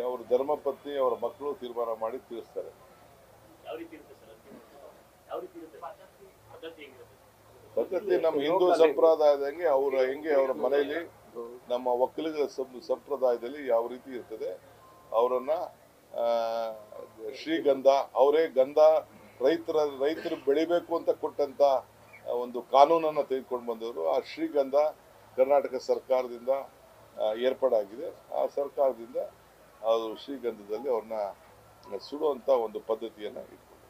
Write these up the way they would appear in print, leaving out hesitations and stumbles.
ಅವ್ರ ಧರ್ಮಪತ್ನಿ ಅವರ ಮಕ್ಕಳು ತೀರ್ಮಾನ ಮಾಡಿ ತಿಳಿಸ್ತಾರೆ. ಪದ್ಧತಿ ನಮ್ಮ ಹಿಂದೂ ಸಂಪ್ರದಾಯದಂಗೆ ಹೆಂಗೆ ಅವರ ಮನೆಯಲ್ಲಿ ನಮ್ಮ ಒಕ್ಕಲಿಗರ ಸಂಪ್ರದಾಯದಲ್ಲಿ ಯಾವ ರೀತಿ ಇರ್ತದೆ, ಅವರನ್ನ ಶ್ರೀಗಂಧ ಅವರೇ ಗಂಧ ರೈತರು ಬೆಳಿಬೇಕು ಅಂತ ಕೊಟ್ಟಂತ ಒಂದು ಕಾನೂನನ್ನು ತೆಗೆದುಕೊಂಡು ಬಂದವರು. ಆ ಶ್ರೀಗಂಧ ಕರ್ನಾಟಕ ಸರ್ಕಾರದಿಂದ ಏರ್ಪಾಡಾಗಿದೆ. ಆ ಸರ್ಕಾರದಿಂದ ಅದು ಶ್ರೀಗಂಧದಲ್ಲಿ ಅವ್ರನ್ನ ಸುಡುವಂತ ಒಂದು ಪದ್ಧತಿಯನ್ನ ಇಟ್ಕೊಂಡು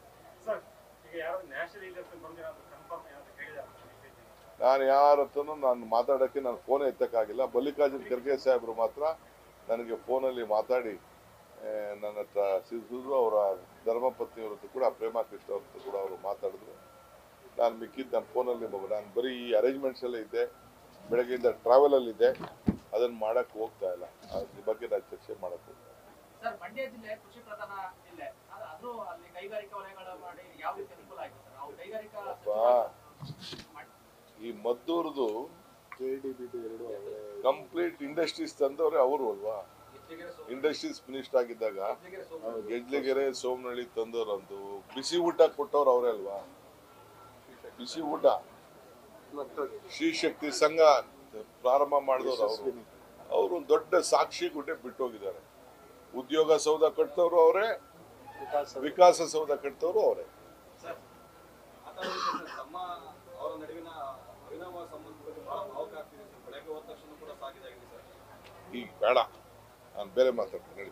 ನಾನು ಯಾರ ಹತ್ರನೂ ನಾನು ಮಾತಾಡೋಕ್ಕೆ ನಾನು ಫೋನೇ ಎತ್ತಕ್ಕಾಗಿಲ್ಲ. ಮಲ್ಲಿಕಾರ್ಜುನ್ ಖರ್ಗೆ ಸಾಹೇಬರು ಮಾತ್ರ ನನಗೆ ಫೋನಲ್ಲಿ ಮಾತಾಡಿ ನನ್ನ ಹತ್ರ ಸಿರಿಸಿದ್ರು. ಅವರ ಧರ್ಮಪತ್ನಿಯವ್ರದ್ದು ಕೂಡ ಪ್ರೇಮಾ ಕೃಷ್ಣ ಅವ್ರದ್ದು ಕೂಡ ಅವರು ಮಾತಾಡಿದ್ರು. ನಾನು ಮಿಕ್ಕಿದ್ದು ನನ್ನ ಫೋನಲ್ಲಿ ನಾನು ಬರೀ ಈ ಅರೇಂಜ್ಮೆಂಟ್ಸ್ ಎಲ್ಲ ಇದ್ದೆ, ಬೆಳಗ್ಗೆಯಿಂದ ಟ್ರಾವೆಲಲ್ಲಿದ್ದೆ, ಅದನ್ನು ಮಾಡೋಕ್ಕೆ ಹೋಗ್ತಾ ಇಲ್ಲ. ಅದ್ರ ಬಗ್ಗೆ ನಾನು ಚರ್ಚೆ ಮಾಡೋಕ್ಕೆ ಹೋಗ್ತಾ ಇಲ್ಲ. ಸರ್, ಮಂಡ್ಯ ಜಿಲ್ಲೆ ಕೃಷಿ ಪ್ರಧಾನ ಜಿಲ್ಲೆ, ಅದು ಅಲ್ಲಿ ಕೈಗಾರಿಕಾ ವಲಯಗಳ ಮಾಡಿ ಯಾವ ರೀತಿ ಅನುಕೂಲ ಆಗಿದೆ ಸರ್? ನಾವು ಕೈಗಾರಿಕಾ ಈ ಮದ್ದೂರ್ದು ಕಂಪ್ಲೀಟ್ ಇಂಡಸ್ಟ್ರೀಸ್ ತಂದವ್ರೆ ಅವರು ಅಲ್ವಾ? ಇಂಡಸ್ಟ್ರೀಸ್ ಮಿನಿಸ್ಟರ್ ಆಗಿದ್ದಾಗ ಗೆಜ್ಲೆಗೆರೆ ಸೋಮನಹಳ್ಳಿ ತಂದವ್ರಂತೂ ಬಿಸಿ ಊಟ ಕೊಟ್ಟವ್ರು ಅವರೇ ಅಲ್ವಾ? ಬಿಸಿ ಊಟ ಶ್ರೀ ಶಕ್ತಿ ಸಂಘ ಪ್ರಾರಂಭ ಮಾಡಿದವರು ಅವರು ಒಂದು ದೊಡ್ಡ ಸಾಕ್ಷಿ ಗುಡ್ಡೆ ಬಿಟ್ಟು ಹೋಗಿದ್ದಾರೆ. ಉದ್ಯೋಗ ಸೌಧ ಕಟ್ತವ್ರು ಅವರೇ, ವಿಕಾಸ ಸೌಧ ಕಟ್ತವ್ರು ಅವರೇ. ಈಗ ಬೇಡ, ನಾನು ಬೇರೆ ಮಾತಾಡ್ತೀನಿ.